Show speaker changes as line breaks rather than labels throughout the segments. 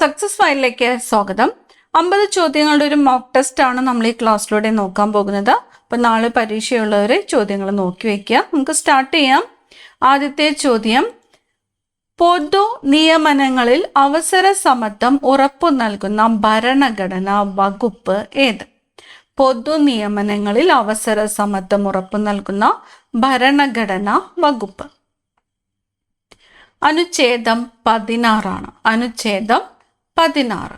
Success ഫയലിലേക്ക് സ്വാഗതം. 50 ചോദ്യങ്ങളുടെ ഒരു മോക്ക് ടെസ്റ്റ് ആണ് നമ്മൾ ഈ ക്ലാസ്സിലൂടെ നോക്കാൻ പോകുന്നത്. അപ്പോൾ നാളെ പരീക്ഷയുള്ളവരെ ചോദ്യങ്ങൾ നോക്കി വയ്ക്കുക. നമുക്ക് സ്റ്റാർട്ട് ചെയ്യാം. ആദ്യത്തെ ചോദ്യം, പൊതു നിയമനങ്ങളിൽ അവസര സമത്വം ഉറപ്പു നൽകുന്ന ഭരണഘടനാ വകുപ്പ് ഏത്? പൊതു നിയമനങ്ങളിൽ അവസര സമത്വം ഉറപ്പു നൽകുന്ന ഭരണഘടനാ വകുപ്പ് അനുച്ഛേദം 16 ആണ്. അനുച്ഛേദം 16.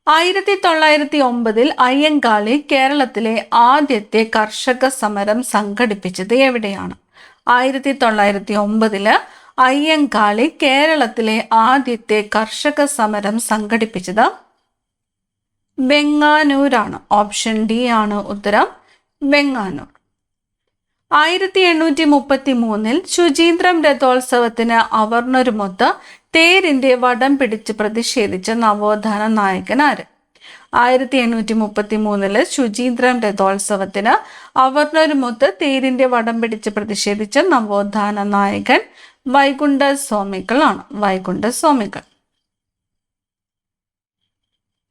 1909 അയ്യങ്കാളി കേരളത്തിലെ ആദ്യത്തെ കർഷക സമരം സംഘടിപ്പിച്ചത് എവിടെയാണ്? 1909 അയ്യങ്കാളി കേരളത്തിലെ ആദ്യത്തെ കർഷക സമരം സംഘടിപ്പിച്ചത് വെങ്ങാനൂരാണ്. ഓപ്ഷൻ ഡി ആണ് ഉത്തരം, വെങ്ങാനൂർ. 1833 ശുചീന്ദ്രം രഥോത്സവത്തിന് അവർണരുമൊത്ത് തേരിന്റെ വടം പിടിച്ച് പ്രതിഷേധിച്ച നവോത്ഥാന നായകൻ ആര്? 1833 ശുചീന്ദ്രം രഥോത്സവത്തിന് അവർണരുമൊത്ത് തേരിന്റെ വടം പിടിച്ച് പ്രതിഷേധിച്ച നവോത്ഥാന നായകൻ വൈകുണ്ഠ സ്വാമികൾ ആണ്. വൈകുണ്ഠ സ്വാമികൾ.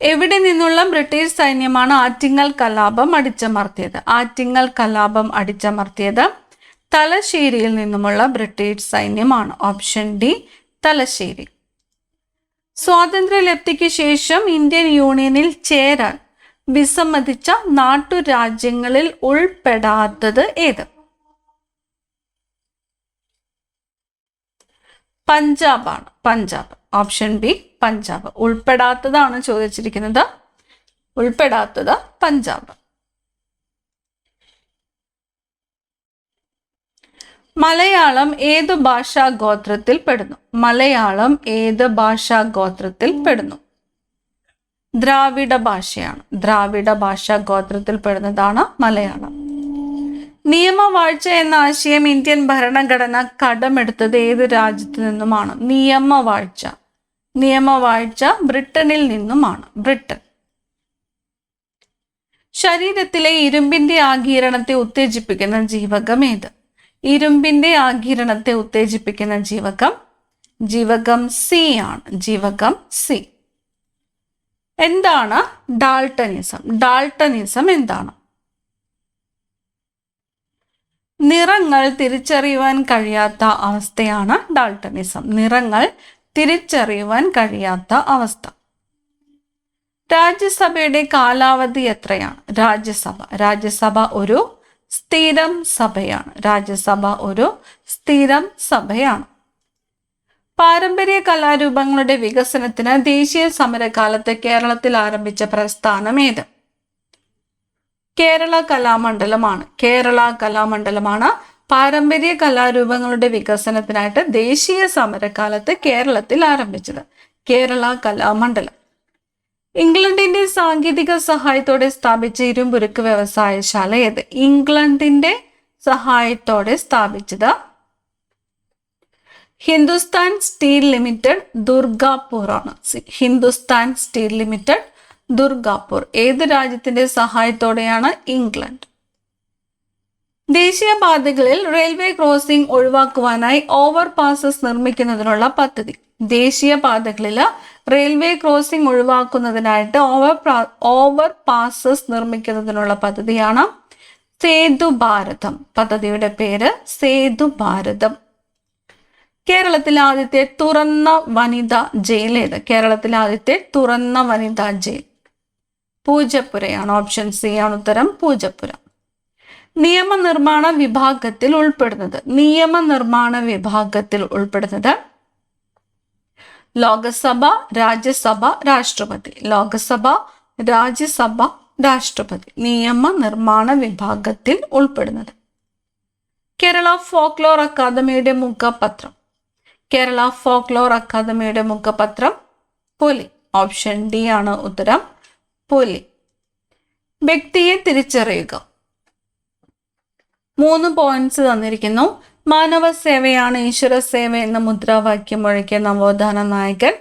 എവിടെ നിന്നുള്ള ബ്രിട്ടീഷ് സൈന്യമാണ് ആറ്റിങ്ങൽ കലാപം അടിച്ചമർത്തിയത്? ആറ്റിങ്ങൽ കലാപം അടിച്ചമർത്തിയത് തലശ്ശേരിയിൽ നിന്നുമുള്ള ബ്രിട്ടീഷ് സൈന്യമാണ്. Option D, Thalassery. സ്വാതന്ത്ര്യലബ്ധിക്ക് ശേഷം ഇന്ത്യൻ യൂണിയനിൽ ചേരാൻ വിസമ്മതിച്ച നാട്ടുരാജ്യങ്ങളിൽ ഉൾപ്പെടാത്തത് ഏത്? പഞ്ചാബാണ്. പഞ്ചാബ്. Option B, Punjab. ഉൾപ്പെടാത്തതാണ് ചോദിച്ചിരിക്കുന്നത്. ഉൾപ്പെടാത്തത് പഞ്ചാബ്. മലയാളം ഏത് ഭാഷാ ഗോത്രത്തിൽ പെടുന്നു? മലയാളം ഏത് ഭാഷാ ഗോത്രത്തിൽ പെടുന്നു? ദ്രാവിഡ ഭാഷയാണ്. ദ്രാവിഡ ഭാഷാ ഗോത്രത്തിൽ പെടുന്നതാണ് മലയാളം. നിയമവാഴ്ച എന്ന ആശയം ഇന്ത്യൻ ഭരണഘടന കടമെടുത്തത് ഏത് രാജ്യത്തു നിന്നുമാണ്? നിയമവാഴ്ച. നിയമവാഴ്ച ബ്രിട്ടനിൽ നിന്നുമാണ്. ബ്രിട്ടൻ. ശരീരത്തിലെ ഇരുമ്പിന്റെ ആഗിരണത്തെ ഉത്തേജിപ്പിക്കുന്ന ജീവകം ഏത്? ഇരുമ്പിന്റെ ആഗിരണത്തെ ഉത്തേജിപ്പിക്കുന്ന ജീവകം ജീവകം സി ആണ്. ജീവകം സി. എന്താണ് ഡാൾട്ടനിസം? ഡാൾട്ടനിസം എന്താണ്? നിറങ്ങൾ തിരിച്ചറിയുവാൻ കഴിയാത്ത അവസ്ഥയാണ് ഡാൾട്ടനിസം. നിറങ്ങൾ തിരിച്ചറിയുവാൻ കഴിയാത്ത അവസ്ഥ. രാജ്യസഭയുടെ കാലാവധി എത്രയാണ്? രാജ്യസഭ ഒരു സ്ഥിരം സഭയാണ്. രാജ്യസഭ ഒരു സ്ഥിരം സഭയാണ്. പാരമ്പര്യ കലാരൂപങ്ങളുടെ വികസനത്തിന് ദേശീയ സമരകാലത്ത് കേരളത്തിൽ ആരംഭിച്ച പ്രസ്ഥാനം ഏത്? കേരള കലാമണ്ഡലമാണ്. കേരള കലാമണ്ഡലമാണ് പാരമ്പര്യ കലാരൂപങ്ങളുടെ വികസനത്തിനായിട്ട് ദേശീയ സമരകാലത്ത് കേരളത്തിൽ ആരംഭിച്ചത്. കേരള കലാമണ്ഡലം. ഇംഗ്ലണ്ടിന്റെ സാങ്കേതിക സഹായത്തോടെ സ്ഥാപിച്ച ഇരുമ്പുരുക്ക് വ്യവസായശാല ഏത്? ഇംഗ്ലണ്ടിന്റെ സഹായത്തോടെ സ്ഥാപിച്ചത് ഹിന്ദുസ്ഥാൻ സ്റ്റീൽ ലിമിറ്റഡ്, ദുർഗാപൂർ ആണ്. Hindustan steel limited, Durgapur. ഏത് രാജ്യത്തിന്റെ സഹായത്തോടെയാണ്? ഇംഗ്ലണ്ട്. ദേശീയപാതകളിൽ റെയിൽവേ ക്രോസിംഗ് ഒഴിവാക്കുവാനായി ഓവർ പാസസ് നിർമ്മിക്കുന്നതിനുള്ള പദ്ധതി. ദേശീയപാതകളിൽ റെയിൽവേ ക്രോസിംഗ് ഒഴിവാക്കുന്നതിനായിട്ട് ഓവർ പാസസ് നിർമ്മിക്കുന്നതിനുള്ള പദ്ധതിയാണ് സേതു ഭാരതം. പദ്ധതിയുടെ പേര് സേതു ഭാരതം. കേരളത്തിലെ ആദ്യത്തെ തുറന്ന വനിതാ ജയിൽ ഏത്? കേരളത്തിലെ ആദ്യത്തെ തുറന്ന വനിതാ ജയിൽ പൂജപ്പുരയാണ്. ഓപ്ഷൻ സി ആണ് ഉത്തരം, പൂജപ്പുര. നിയമനിർമ്മാണ വിഭാഗത്തിൽ ഉൾപ്പെടുന്നത്? നിയമനിർമ്മാണ വിഭാഗത്തിൽ ഉൾപ്പെടുന്നത് ലോകസഭ, രാജ്യസഭ, രാഷ്ട്രപതി. ലോകസഭ, രാജ്യസഭ, രാഷ്ട്രപതി. നിയമനിർമ്മാണ വിഭാഗത്തിൽ ഉൾപ്പെടുന്നത്. കേരള ഫോക്ലോർ അക്കാദമിയുടെ മുഖപത്രം? കേരള ഫോക്ലോർ അക്കാദമിയുടെ മുഖപത്രം പുലി. ഓപ്ഷൻ ഡി ആണ് ഉത്തരം, പുലി. വ്യക്തിയെ തിരിച്ചറിയുക. 3 പോയിന്റ്സ് തന്നിരിക്കുന്നു. മാനവ സേവയാണ് ഈശ്വര സേവ എന്ന മുദ്രാവാക്യം മുഴക്കിയ നവോത്ഥാന നായകൻ,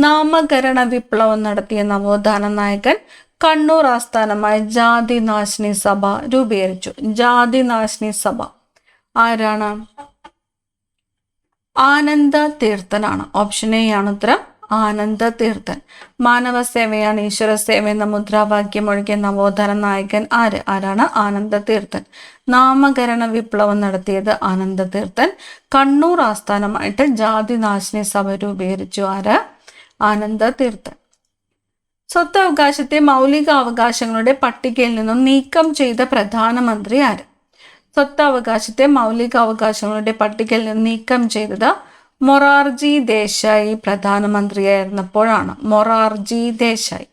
നാമകരണ വിപ്ലവം നടത്തിയ നവോത്ഥാന നായകൻ, കണ്ണൂർ ആസ്ഥാനമായി ജാതി നാശിനി സഭ രൂപീകരിച്ചു. ജാതി നാശിനി സഭ ആരാണ്? ആനന്ദ തീർത്ഥനാണ്. ഓപ്ഷൻ എ ആണ് ഉത്തരം, ആനന്ദ തീർത്ഥൻ. മാനവ സേവയാണ് ഈശ്വര സേവ എന്ന മുദ്രാവാക്യം ഒഴികെ നവോത്ഥാന നായകൻ ആരാണ്? ആനന്ദ തീർത്ഥൻ. നാമകരണ വിപ്ലവം നടത്തിയത് ആനന്ദ തീർത്ഥൻ. കണ്ണൂർ ആസ്ഥാനമായിട്ട് ജാതിനാശിനി സഭ രൂപീകരിച്ചു ആനന്ദ തീർത്ഥൻ. സ്വത്തവകാശത്തെ മൗലിക അവകാശങ്ങളുടെ പട്ടികയിൽ നിന്നും നീക്കം ചെയ്ത പ്രധാനമന്ത്രി ആര്? സ്വത്തവകാശത്തെ മൗലിക അവകാശങ്ങളുടെ പട്ടികയിൽ നിന്ന് നീക്കം ചെയ്തത് മൊറാർജി ദേശായി പ്രധാനമന്ത്രിയായിരുന്നപ്പോഴാണ്. മൊറാർജി ദേശായി.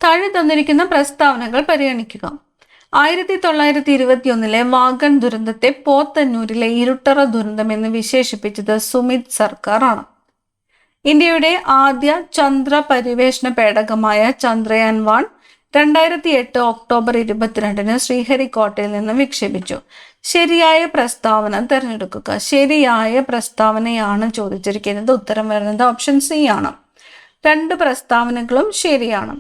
താഴെ തന്നിരിക്കുന്ന പ്രസ്താവനകൾ പരിഗണിക്കുക. 1921 വാഗൺ ദുരന്തത്തെ പോത്തന്നൂരിലെ ഇരുട്ടറ ദുരന്തം എന്ന് വിശേഷിപ്പിച്ചത് സുമിത് സർക്കാർ ആണ്. ഇന്ത്യയുടെ ആദ്യ ചന്ദ്ര പരിവേഷണ പേടകമായ ചന്ദ്രയാൻ 1 2008 ഒക്ടോബർ 22 ശ്രീഹരിക്കോട്ടയിൽ നിന്ന് വിക്ഷേപിച്ചു. ശരിയായ പ്രസ്താവന തിരഞ്ഞെടുക്കുക. ശരിയായ പ്രസ്താവനയാണ് ചോദിച്ചിരിക്കുന്നത്. ഉത്തരം വരുന്നത് ഓപ്ഷൻ സി ആണ്. രണ്ട് പ്രസ്താവനകളും ശരിയാണ്.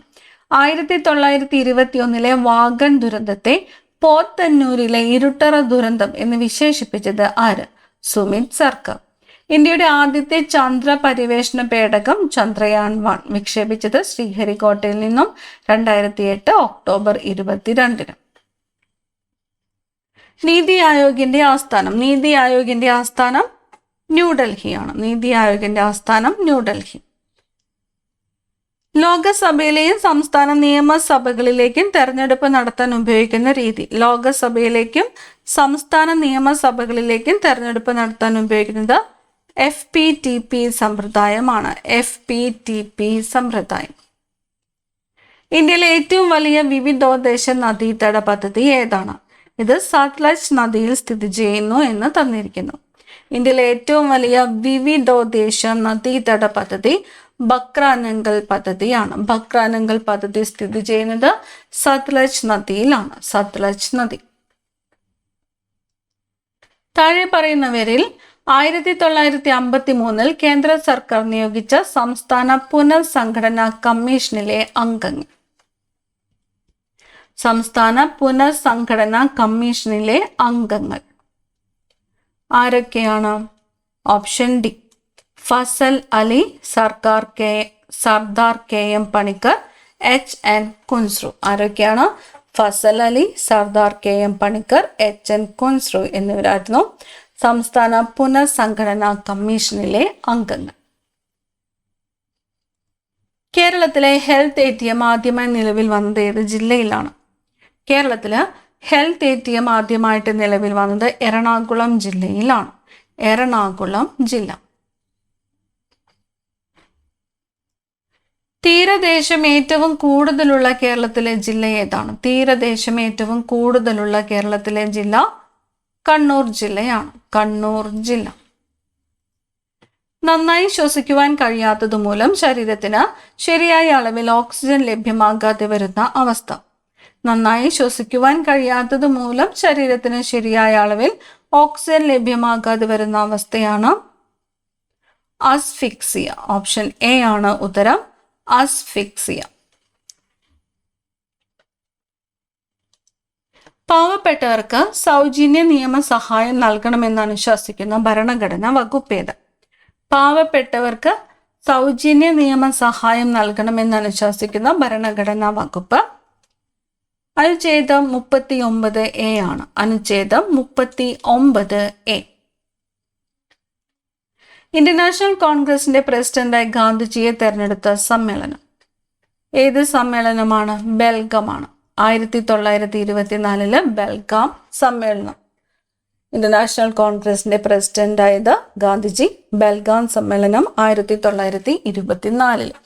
1921 വാഗൺ ദുരന്തത്തെ പോത്തന്നൂരിലെ ഇരുട്ടറ ദുരന്തം എന്ന് വിശേഷിപ്പിച്ചത് ആര്? സുമിത് സർക്കാർ. ഇന്ത്യയുടെ ആദ്യത്തെ ചന്ദ്ര പരിവേഷണ പേടകം ചന്ദ്രയാൻ 1 വിക്ഷേപിച്ചത് ശ്രീഹരിക്കോട്ടയിൽ നിന്നും 2008 ഒക്ടോബർ 22. നീതി ആയോഗിന്റെ ആസ്ഥാനം. നീതി ആയോഗിന്റെ ആസ്ഥാനം ന്യൂഡൽഹിയാണ്. നീതി ആയോഗിന്റെ ആസ്ഥാനം ന്യൂഡൽഹി. ലോകസഭയിലെയും സംസ്ഥാന നിയമസഭകളിലേക്കും തെരഞ്ഞെടുപ്പ് നടത്താൻ ഉപയോഗിക്കുന്ന രീതി. ലോകസഭയിലേക്കും സംസ്ഥാന നിയമസഭകളിലേക്കും തെരഞ്ഞെടുപ്പ് നടത്താൻ ഉപയോഗിക്കുന്നത് FPTP സമ്പ്രദായമാണ്. FPTP സമ്പ്രദായം. ഇന്ത്യയിലെ ഏറ്റവും വലിയ വിവിധോദ്ദേശ നദീതട പദ്ധതി ഏതാണ്? ഇത് സത്ലജ് നദിയിൽ സ്ഥിതി ചെയ്യുന്നു എന്ന് തന്നിരിക്കുന്നു. ഇന്ത്യയിലെ ഏറ്റവും വലിയ വിവിധോദ്ദേശ നദീതട പദ്ധതി ബക്രാനങ്കൽ പദ്ധതിയാണ്. ബക്രാനങ്കൽ പദ്ധതി സ്ഥിതി ചെയ്യുന്നത് സത്ലജ് നദിയിലാണ്. സത്ലജ് നദി. താഴെ പറയുന്നവരിൽ 1953 കേന്ദ്ര സർക്കാർ നിയോഗിച്ച സംസ്ഥാന പുനഃസംഘടനാ കമ്മീഷനിലെ അംഗങ്ങൾ. സംസ്ഥാന പുനഃസംഘടനാ കമ്മീഷനിലെ അംഗങ്ങൾ ആരൊക്കെയാണ്? Option D Fazal Ali, Sardar KM Panikkar, HN Kunzru. ആരൊക്കെയാണ്? ഫസൽ അലി, സർദാർ KM പണിക്കർ, HN കുൻസ്രു എന്നിവരായിരുന്നു സംസ്ഥാന പുനഃസംഘടനാ കമ്മീഷനിലെ അംഗങ്ങൾ. കേരളത്തിലെ ഹെൽത്ത് ATM ആദ്യമായി നിലവിൽ വന്നത് ഏത് ജില്ലയിലാണ്? കേരളത്തില് ഹെൽത്ത് ATM ആദ്യമായിട്ട് നിലവിൽ വന്നത് എറണാകുളം ജില്ലയിലാണ്. എറണാകുളം ജില്ല. തീരദേശം ഏറ്റവും കൂടുതലുള്ള കേരളത്തിലെ ജില്ല ഏതാണ്? തീരദേശം ഏറ്റവും കൂടുതലുള്ള കേരളത്തിലെ ജില്ല കണ്ണൂർ ജില്ലയാണ്. കണ്ണൂർ ജില്ല. നന്നായി ശ്വസിക്കുവാൻ കഴിയാത്തത് മൂലം ശരീരത്തിന് ശരിയായ അളവിൽ ഓക്സിജൻ ലഭ്യമാകാതെ വരുന്ന അവസ്ഥ. നന്നായി ശ്വസിക്കുവാൻ കഴിയാത്തത് മൂലം ശരീരത്തിന് ശരിയായ അളവിൽ ഓക്സിജൻ ലഭ്യമാകാതെ വരുന്ന അവസ്ഥയാണ് അസ്ഫിക്സിയ. ഓപ്ഷൻ എ ആണ് ഉത്തരം. അസ്ഫിക്സിയ. പാവപ്പെട്ടവർക്ക് സൗജന്യ നിയമസഹായം നൽകണമെന്ന് അനുശാസിക്കുന്ന ഭരണഘടനാ വകുപ്പ് ഏത്? പാവപ്പെട്ടവർക്ക് സൗജന്യ നിയമസഹായം നൽകണമെന്ന് അനുശാസിക്കുന്ന ഭരണഘടനാ വകുപ്പ് അനുച്ഛേദം 39A ആണ്. അനുച്ഛേദം 39A. ഇന്ത്യൻ നാഷണൽ കോൺഗ്രസിന്റെ പ്രസിഡന്റായി ഗാന്ധിജിയെ തെരഞ്ഞെടുത്ത സമ്മേളനം ഏത് സമ്മേളനമാണ്? ബെൽഗമാണ്. 1924 ബെൽഗാം സമ്മേളനം. ഇന്ത്യൻ നാഷണൽ കോൺഗ്രസിന്റെ പ്രസിഡന്റായത് ഗാന്ധിജി. ബെൽഗാം സമ്മേളനം 1924.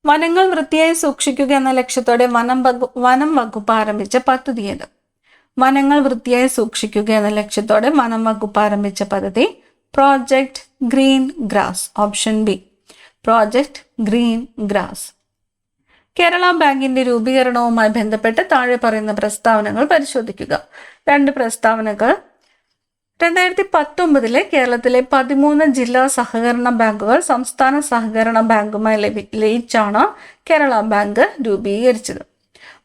വനങ്ങൾ വൃത്തിയായി സൂക്ഷിക്കുക എന്ന ലക്ഷ്യത്തോടെ വനം വകുപ്പ് ആരംഭിച്ച പദ്ധതി ഏത്? വനങ്ങൾ വൃത്തിയായി സൂക്ഷിക്കുക എന്ന ലക്ഷ്യത്തോടെ വനം വകുപ്പ് ആരംഭിച്ച പദ്ധതി project green grass. Option B project green grass. Kerala ബാങ്കിന്റെ രൂപീകരണവുമായി ബന്ധപ്പെട്ട് താഴെ പറയുന്ന പ്രസ്താവനകൾ പരിശോധിക്കുക. രണ്ട് പ്രസ്താവനകൾ. 2019 കേരളത്തിലെ 13 ജില്ലാ സഹകരണ ബാങ്കുകൾ സംസ്ഥാന സഹകരണ ബാങ്കുമായി ലയിച്ചാണ് കേരള ബാങ്ക് രൂപീകരിച്ചത്.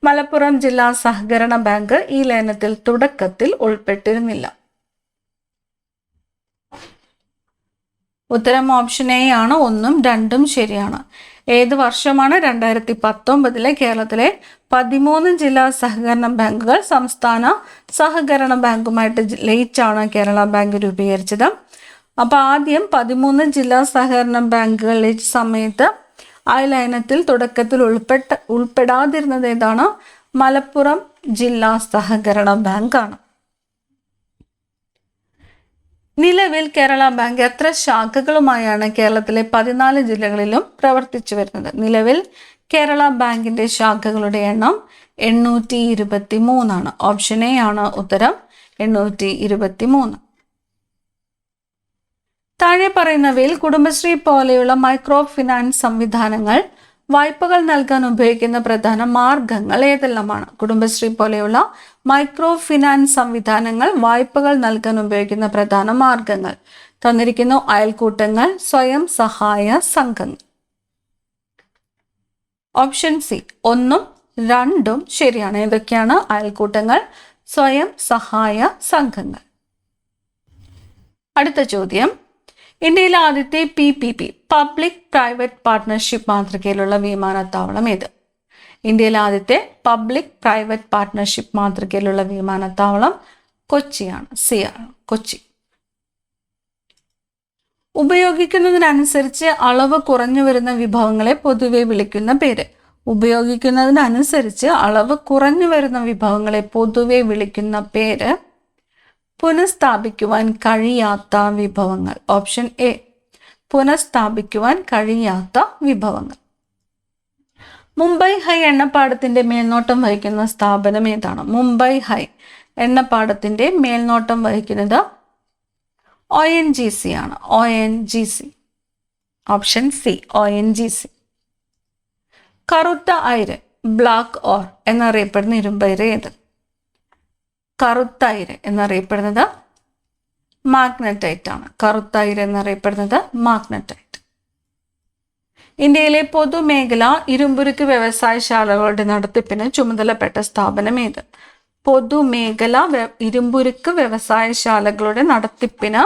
മലപ്പുറം ജില്ലാ സഹകരണ ബാങ്ക് ഈ ലയനത്തിൽ തുടക്കത്തിൽ ഉൾപ്പെട്ടിരുന്നില്ല. ഉത്തരം ഓപ്ഷൻ എ ആണ്. 1ഉം 2ഉം ശരിയാണ്. ഏത് വർഷമാണ്? 2019 കേരളത്തിലെ 13 ജില്ലാ സഹകരണ ബാങ്കുകൾ സംസ്ഥാന സഹകരണ ബാങ്കുമായിട്ട് ലയിച്ചാണ് കേരള ബാങ്ക് രൂപീകരിച്ചത്. അപ്പോൾ ആദ്യം 13 ജില്ലാ സഹകരണ ബാങ്കുകൾ ലയിച്ച സമയത്ത് ആ ലയനത്തിൽ തുടക്കത്തിൽ ഉൾപ്പെടാതിരുന്നത് ഏതാണ്? മലപ്പുറം ജില്ലാ സഹകരണ ബാങ്കാണ്. നിലവിൽ കേരള ബാങ്ക് എത്ര ശാഖകളുമായാണ് കേരളത്തിലെ 14 ജില്ലകളിലും പ്രവർത്തിച്ചു വരുന്നത്? നിലവിൽ കേരള ബാങ്കിന്റെ ശാഖകളുടെ എണ്ണം 823 ആണ്. ഓപ്ഷൻ എ ആണ് ഉത്തരം. 823. താഴെ പറയുന്നവയിൽ കുടുംബശ്രീ പോലെയുള്ള മൈക്രോ ഫിനാൻസ് സംവിധാനങ്ങൾ വായ്പകൾ നൽകാൻ ഉപയോഗിക്കുന്ന പ്രധാന മാർഗങ്ങൾ ഏതെല്ലാമാണ്? കുടുംബശ്രീ പോലെയുള്ള മൈക്രോ ഫിനാൻസ് സംവിധാനങ്ങൾ വായ്പകൾ നൽകാൻ ഉപയോഗിക്കുന്ന പ്രധാന മാർഗങ്ങൾ തന്നിരിക്കുന്നു. അയൽക്കൂട്ടങ്ങൾ, സ്വയം സഹായ സംഘങ്ങൾ. ഓപ്ഷൻ സി 1ഉം 2ഉം ശരിയാണ്. ഏതൊക്കെയാണ്? അയൽക്കൂട്ടങ്ങൾ, സ്വയം സഹായ സംഘങ്ങൾ. അടുത്ത ചോദ്യം, ഇന്ത്യയിലെ ആദ്യത്തെ PPP പബ്ലിക് പ്രൈവറ്റ് പാർട്ട്ണർഷിപ്പ് മാതൃകയിലുള്ള വിമാനത്താവളം ഏത്? ഇന്ത്യയിലെ ആദ്യത്തെ പബ്ലിക് പ്രൈവറ്റ് പാർട്ട്ണർഷിപ്പ് മാതൃകയിലുള്ള വിമാനത്താവളം കൊച്ചിയാണ്. CR കൊച്ചി. ഉപയോഗിക്കുന്നതിനനുസരിച്ച് അളവ് കുറഞ്ഞു വരുന്ന വിഭവങ്ങളെ പൊതുവെ വിളിക്കുന്ന പേര്. ഉപയോഗിക്കുന്നതിനനുസരിച്ച് അളവ് കുറഞ്ഞു വരുന്ന വിഭവങ്ങളെ പൊതുവെ വിളിക്കുന്ന പേര് പുനഃസ്ഥാപിക്കുവാൻ കഴിയാത്ത വിഭവങ്ങൾ. ഓപ്ഷൻ എ പുനഃസ്ഥാപിക്കുവാൻ കഴിയാത്ത വിഭവങ്ങൾ. മുംബൈ ഹൈ എണ്ണപ്പാടത്തിന്റെ മേൽനോട്ടം വഹിക്കുന്ന സ്ഥാപനം ഏതാണ്? മുംബൈ ഹൈ എണ്ണപ്പാടത്തിന്റെ മേൽനോട്ടം വഹിക്കുന്നത് ONGC ആണ്. ONGC. Option C ONGC. കറുത്ത അയിര് ബ്ലാക്ക് ഓർ എന്നറിയപ്പെടുന്ന ഇരുമ്പയിര് ഏത്? കറുത്ത അയിര് എന്നറിയപ്പെടുന്നത് മാഗ്നറ്റൈറ്റ് ആണ്. കറുത്ത അയിര് എന്നറിയപ്പെടുന്നത് മാഗ്നറ്റൈറ്റ്. ഇന്ത്യയിലെ പൊതുമേഖല ഇരുമ്പുരുക്ക് വ്യവസായശാലകളുടെ നടത്തിപ്പിന് ചുമതലപ്പെട്ട സ്ഥാപനം ഏത്? പൊതുമേഖല ഇരുമ്പുരുക്ക് വ്യവസായശാലകളുടെ നടത്തിപ്പിന്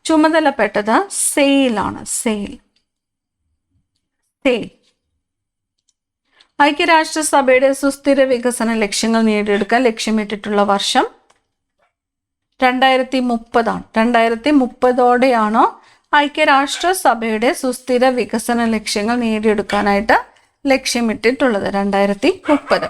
ചുമതലപ്പെട്ടത് സെയിൽ ആണ്. സെയിൽ. ഐക്യരാഷ്ട്രസഭയുടെ സുസ്ഥിര വികസന ലക്ഷ്യങ്ങൾ നേടിയെടുക്കാൻ ലക്ഷ്യമിട്ടിട്ടുള്ള വർഷം 2030 ആണ്. 2030ഓടെയാണ് ഐക്യരാഷ്ട്രസഭയുടെ സുസ്ഥിര വികസന ലക്ഷ്യങ്ങൾ നേടിയെടുക്കാനായിട്ട് ലക്ഷ്യമിട്ടിട്ടുള്ളത്. 2030.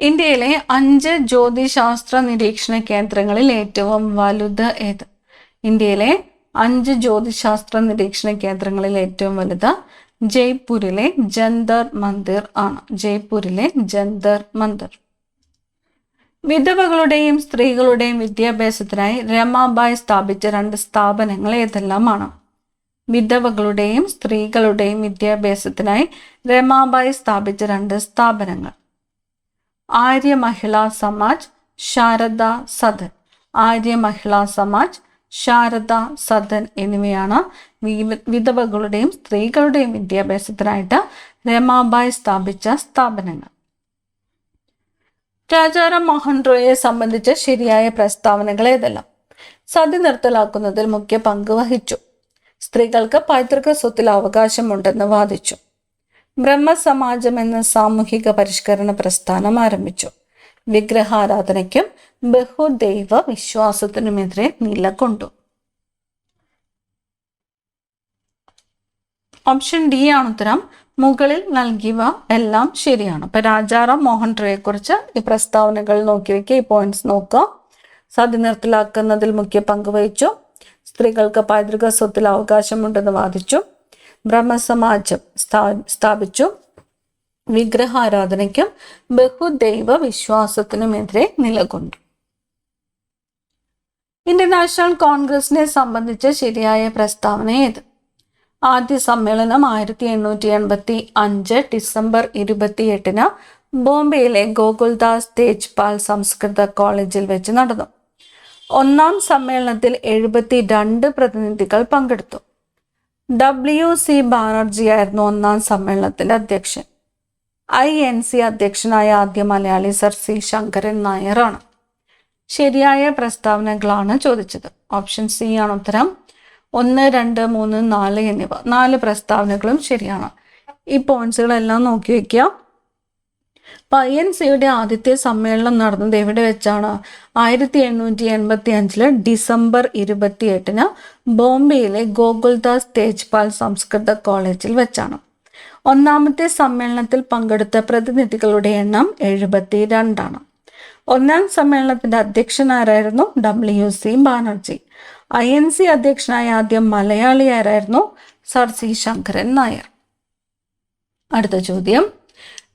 ഇന്ത്യയിലെ 5 ജ്യോതിശാസ്ത്ര നിരീക്ഷണ കേന്ദ്രങ്ങളിൽ ഏറ്റവും വലുത് ഏത്? ഇന്ത്യയിലെ 5 ജ്യോതിശാസ്ത്ര നിരീക്ഷണ കേന്ദ്രങ്ങളിൽ ഏറ്റവും വലുത് ജയ്പൂരിലെ ജന്തർ മന്ദിർ ആണ്. ജയ്പൂരിലെ ജന്തർ മന്ദിർ. വിധവകളുടെയും സ്ത്രീകളുടെയും വിദ്യാഭ്യാസത്തിനായി രമാബായി സ്ഥാപിച്ച 2 സ്ഥാപനങ്ങൾ ഏതെല്ലാമാണ്? വിധവകളുടെയും സ്ത്രീകളുടെയും വിദ്യാഭ്യാസത്തിനായി രമാബായി സ്ഥാപിച്ച 2 സ്ഥാപനങ്ങൾ ആര്യ മഹിളാ സമാജ്, ശാരദ സദൻ. ആര്യ മഹിളാ സമാജ്, ശാരദ സദൻ എന്നിവയാണ് വിധവകളുടെയും സ്ത്രീകളുടെയും വിദ്യാഭ്യാസത്തിനായിട്ട് രമാബായി സ്ഥാപിച്ച സ്ഥാപനങ്ങൾ. രാജാറാം മോഹൻ റോയിയെ സംബന്ധിച്ച് ശരിയായ പ്രസ്താവനകൾ ഏതെല്ലാം? സതി നിർത്തലാക്കുന്നതിൽ മുഖ്യ പങ്ക് വഹിച്ചു. സ്ത്രീകൾക്ക് പൈതൃക സ്വത്തിൽ അവകാശമുണ്ടെന്ന് വാദിച്ചു. ബ്രഹ്മസമാജം എന്ന സാമൂഹിക പരിഷ്കരണ പ്രസ്ഥാനം ആരംഭിച്ചു. വിഗ്രഹാരാധനയ്ക്കും ബഹുദൈവ വിശ്വാസത്തിനുമെതിരെ നിലകൊണ്ടു. ഓപ്ഷൻ ഡി ആണ് ഉത്തരം. മുകളിൽ നൽകിയവ എല്ലാം ശരിയാണ്. അപ്പൊ രാജാറാം മോഹൻ റോയിയെ കുറിച്ച് ഈ പ്രസ്താവനകൾ നോക്കി വെക്കുക. ഈ പോയിന്റ്സ് നോക്കുക. സതി നിർത്തലാക്കുന്നതിൽ മുഖ്യ പങ്ക് വഹിച്ചു. സ്ത്രീകൾക്ക് പൈതൃക സ്വത്തിൽ അവകാശമുണ്ടെന്ന് വാദിച്ചു. ബ്രഹ്മസമാജം സ്ഥാപിച്ചു. വിഗ്രഹാരാധനയ്ക്കും ബഹുദൈവ വിശ്വാസത്തിനുമെതിരെ നിലകൊണ്ടു. ഇന്ത്യൻ നാഷണൽ കോൺഗ്രസിനെ സംബന്ധിച്ച് ശരിയായ പ്രസ്താവന ഏത്? ആദ്യ സമ്മേളനം 1885 ഡിസംബർ 28 ബോംബെയിലെ ഗോകുൽദാസ് തേജ്പാൽ സംസ്കൃത കോളേജിൽ വെച്ച് നടന്നു. 1ാം സമ്മേളനത്തിൽ 72 പ്രതിനിധികൾ പങ്കെടുത്തു. WC ബാനർജി ആയിരുന്നു 1ാം സമ്മേളനത്തിന്റെ അധ്യക്ഷൻ. INC അധ്യക്ഷനായ ആദ്യ മലയാളി സർ C ശങ്കരൻ നായർ ആണ്. ശരിയായ പ്രസ്താവനകളാണ് ചോദിച്ചത്. ഓപ്ഷൻ സി ആണ് ഉത്തരം. 1, 2, 3, 4 എന്നിവ 4 പ്രസ്താവനകളും ശരിയാണ്. ഈ പോയിന്റ്സുകളെല്ലാം നോക്കി വയ്ക്കുക. INCയുടെ ആദ്യത്തെ സമ്മേളനം നടന്നത് എവിടെ വെച്ചാണ്? 1885 ഡിസംബർ 28 ബോംബെയിലെ ഗോകുൽദാസ് തേജ്പാൽ സംസ്കൃത കോളേജിൽ വെച്ചാണ്. ഒന്നാമത്തെ സമ്മേളനത്തിൽ പങ്കെടുത്ത പ്രതിനിധികളുടെ എണ്ണം 72 ആണ്. ഒന്നാം സമ്മേളനത്തിന്റെ അധ്യക്ഷനാരായിരുന്നു? WC ബാനർജി. INC അധ്യക്ഷനായ ആദ്യം മലയാളി ആരായിരുന്നു? Sir C Sankaran Nair. അടുത്ത ചോദ്യം,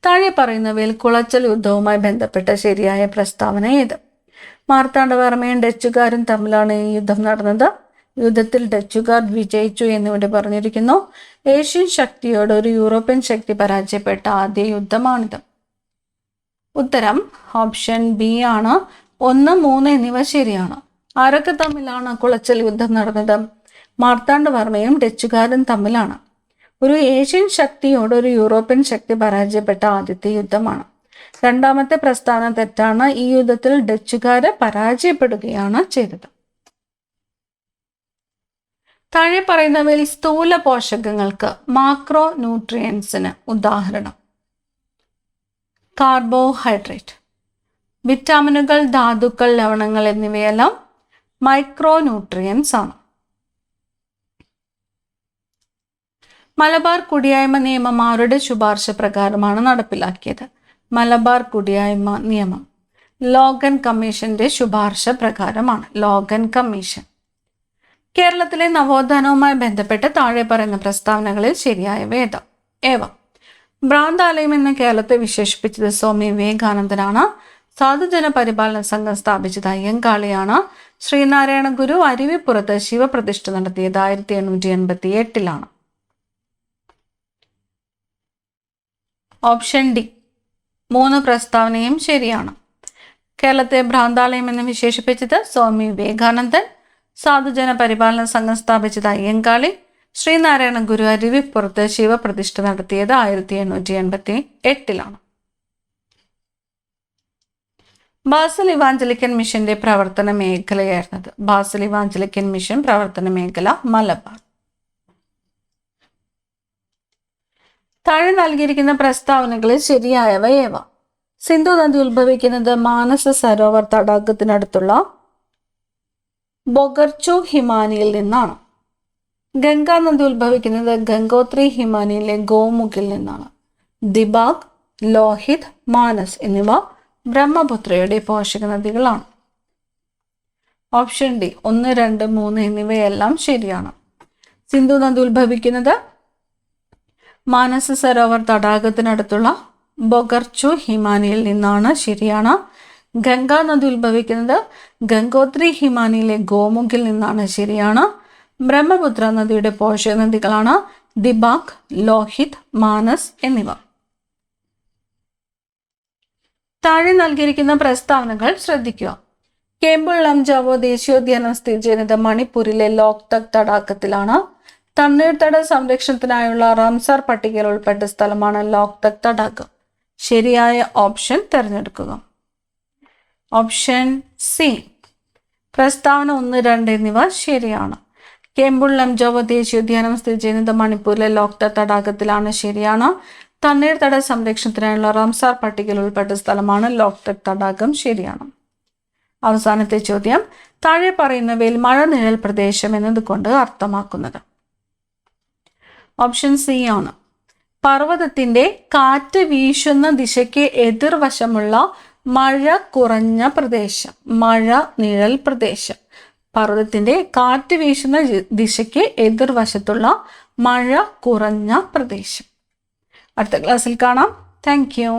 താഴെ പറയുന്നവയിൽ കുളച്ചൽ യുദ്ധവുമായി ബന്ധപ്പെട്ട ശരിയായ പ്രസ്താവന ഏത്? മാർത്താണ്ഡവർമ്മയും ഡച്ചുകാരും തമ്മിലാണ് ഈ യുദ്ധം നടന്നത്. യുദ്ധത്തിൽ ഡച്ചുകാർ വിജയിച്ചു എന്നിവിടെ പറഞ്ഞിരിക്കുന്നു. ഏഷ്യൻ ശക്തിയോട് ഒരു യൂറോപ്യൻ ശക്തി പരാജയപ്പെട്ട ആദ്യ യുദ്ധമാണിത്. ഉത്തരം ഓപ്ഷൻ ബി ആണ്. 1, 3 എന്നിവ ശരിയാണ്. ആരൊക്കെ തമ്മിലാണ് കുളച്ചൽ യുദ്ധം നടന്നത്? മാർത്താണ്ഡവർമ്മയും ഡച്ചുകാരും തമ്മിലാണ്. ഒരു ഏഷ്യൻ ശക്തിയോട് ഒരു യൂറോപ്യൻ ശക്തി പരാജയപ്പെട്ട ആദ്യത്തെ യുദ്ധമാണ്. രണ്ടാമത്തെ പ്രസ്താവന തെറ്റാണ്. ഈ യുദ്ധത്തിൽ ഡച്ചുകാര് പരാജയപ്പെടുകയാണ് ചെയ്തത്. താഴെ പറയുന്നവയിൽ സ്ഥൂല പോഷകങ്ങൾക്ക് മാക്രോ ന്യൂട്രിയൻസിന് ഉദാഹരണം? കാർബോഹൈഡ്രേറ്റ്, വിറ്റാമിനുകൾ, ധാതുക്കൾ, ലവണങ്ങൾ എന്നിവയെല്ലാം മൈക്രോ ന്യൂട്രിയൻസ് ആണ്. മലബാർ കുടിയായ്മ നിയമം ആരുടെ ശുപാർശ പ്രകാരമാണ് നടപ്പിലാക്കിയത്? മലബാർ കുടിയായ്മ നിയമം ലോഗൻ കമ്മീഷന്റെ ശുപാർശ പ്രകാരമാണ്. Logan commission. കേരളത്തിലെ നവോത്ഥാനവുമായി ബന്ധപ്പെട്ട് താഴെ പറയുന്ന പ്രസ്താവനകളിൽ ശരിയായവ ഏവ? ഭ്രാന്താലയം എന്ന് കേരളത്തെ വിശേഷിപ്പിച്ചത് സ്വാമി വിവേകാനന്ദനാണ്. സാധുജന പരിപാലന സംഘം സ്ഥാപിച്ചത് അയ്യങ്കാളിയാണ്. ശ്രീനാരായണ ഗുരു അരുവിപ്പുറത്ത് ശിവപ്രതിഷ്ഠ നടത്തിയത് 1888 ഓപ്ഷൻ ഡി 3 പ്രസ്താവനയും ശരിയാണ്. കേരളത്തെ ഭ്രാന്താലയം എന്ന് വിശേഷിപ്പിച്ചത് സ്വാമി വിവേകാനന്ദൻ. സാധുജന പരിപാലന സംഘം സ്ഥാപിച്ചത് അയ്യങ്കാളി. ശ്രീനാരായണ ഗുരു അരുവിപ്പുറത്ത് ശിവപ്രതിഷ്ഠ നടത്തിയത് 1888 ബാസൽ ഇവാഞ്ചലിക്കൻ മിഷന്റെ പ്രവർത്തന മേഖലയായിരുന്നത്? ബാസൽ ഇവാഞ്ചലിക്കൻ മിഷൻ പ്രവർത്തന മേഖല മലബാർ. താഴെ നൽകിയിരിക്കുന്ന പ്രസ്താവനകളിൽ ശരിയായവ ഏവ? സിന്ധു നദി ഉത്ഭവിക്കുന്നത് മാനസ സരോവർ തടാകത്തിനടുത്തുള്ള ബൊഗർച്ചു ഹിമാനിയിൽ നിന്നാണ്. ഗംഗാ നദി ഉത്ഭവിക്കുന്നത് ഗംഗോത്രി ഹിമാനിയിലെ ഗോമുഖിൽ നിന്നാണ്. ദിബാഗ്, ലോഹിത്, മാനസ് എന്നിവ ബ്രഹ്മപുത്രയുടെ പോഷക നദികളാണ്. ഓപ്ഷൻ ഡി 1, 2, 3 എന്നിവയെല്ലാം ശരിയാണ്. സിന്ധു നദി ഉത്ഭവിക്കുന്നത് മാനസ സരോവർ തടാകത്തിനടുത്തുള്ള ബൊഗർച്ചു ഹിമാനിയിൽ നിന്നാണ്. ശരിയാണ്. ഗംഗാ നദി ഉത്ഭവിക്കുന്നത് ഗംഗോത്രി ഹിമാനിയിലെ ഗോമുഖിൽ നിന്നാണ്. ശരിയാണ്. ബ്രഹ്മപുത്ര നദിയുടെ പോഷക നദികളാണ് ദിബാഗ്, ലോഹിത്, മാനസ് എന്നിവ. താഴെ നൽകിയിരിക്കുന്ന പ്രസ്താവനകൾ ശ്രദ്ധിക്കുക. കേമ്പിൾ ലംജാവോ ദേശീയോദ്യാനം സ്ഥിതി ചെയ്യുന്നത് മണിപ്പൂരിലെ ലോക്തക് തടാകത്തിലാണ്. തണ്ണീർത്തട സംരക്ഷണത്തിനായുള്ള റാംസാർ പട്ടികയിൽ ഉൾപ്പെട്ട സ്ഥലമാണ് ലോക്തക് തടാകം. ശരിയായ ഓപ്ഷൻ തിരഞ്ഞെടുക്കുക. ഓപ്ഷൻ സി പ്രസ്താവന 1, 2 എന്നിവ ശരിയാണ്. കേമ്പിൾ ലംജാവോ ദേശീയോദ്യാനം സ്ഥിതി ചെയ്യുന്നത് മണിപ്പൂരിലെ ലോക്തക് തടാകത്തിലാണ്. ശരിയാണ്. തണ്ണീർത്തട സംരക്ഷണത്തിനായുള്ള റാംസാർ പട്ടികയിൽ ഉൾപ്പെട്ട സ്ഥലമാണ് ലോക്തക് തടാകം. ശരിയാണ്. അവസാനത്തെ ചോദ്യം, താഴെ പറയുന്നവയിൽ മഴനിഴൽ പ്രദേശം എന്നതുകൊണ്ട് അർത്ഥമാക്കുന്നത്? ഓപ്ഷൻ സി ആണ്. പർവ്വതത്തിന്റെ കാറ്റ് വീശുന്ന ദിശയ്ക്ക് എതിർവശമുള്ള മഴ കുറഞ്ഞ പ്രദേശം. മഴ നിഴൽ പ്രദേശം. പർവ്വതത്തിന്റെ കാറ്റ് വീശുന്ന ദിശയ്ക്ക് എതിർവശത്തുള്ള മഴ കുറഞ്ഞ പ്രദേശം. അടുത്ത ക്ലാസ്സിൽ കാണാം. Thank you.